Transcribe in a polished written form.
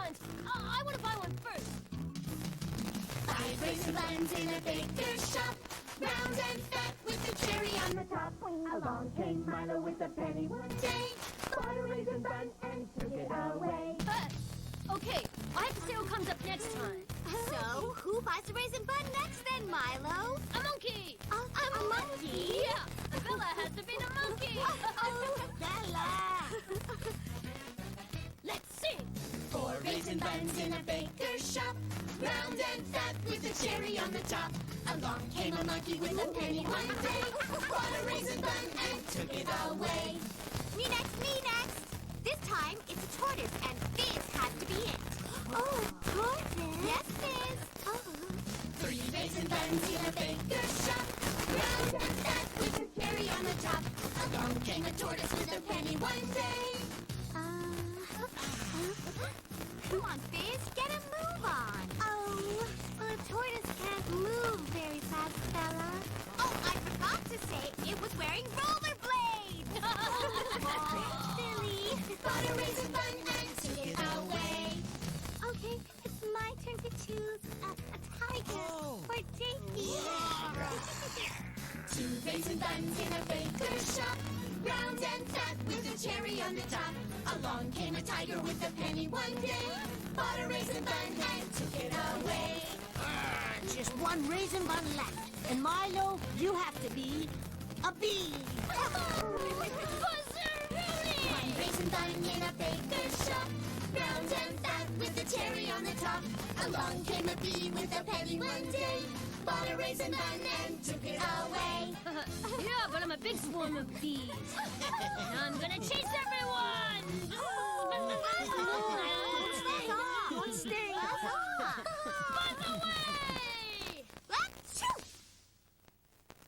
buns. I want to buy one first. 5 raisin buns in a baker's shop, round and fat with the cherry on the top. Along came Milo with a penny one day, bought a raisin bun and took it away. Okay, I have to say what comes up next time. So, who buys the raisin bun next then, Milo? A monkey! A monkey? Yeah, Bella has to be the monkey! Bella! Let's sing! 4 raisin buns in a baker's shop, round and fat with a cherry on the top. Along came a monkey with a penny one day, bought a raisin bun and took it away. Me next, me next! This time, it's a tortoise, and Fizz has to be it. Oh, tortoise? Yes, Fizz. Oh. 3 raisin buns in a baker's shop, round and fat with a cherry on the top. Along came a tortoise with a penny one day. Come on, Fizz, get a move on. Oh, well, a tortoise can't move very fast, Bella. Oh, I forgot to say it was wearing rollerblades. Silly. Bought a raisin bun and took it away. Okay, it's my turn to choose a tiger or Davy. 2 raisin buns in a baker's shop, round and fat with a cherry on the top. Along came a tiger with a penny one day, bought a raisin bun and took it away. Just one raisin bun left. And Milo, you have to be a bee. One raisin bun in a baker's shop, round and fat with a cherry on the top. Along came a bee with a penny one day, bought a raisin bun and took it away. Yeah, but I'm a big swarm of bees. And I'm gonna chase everyone!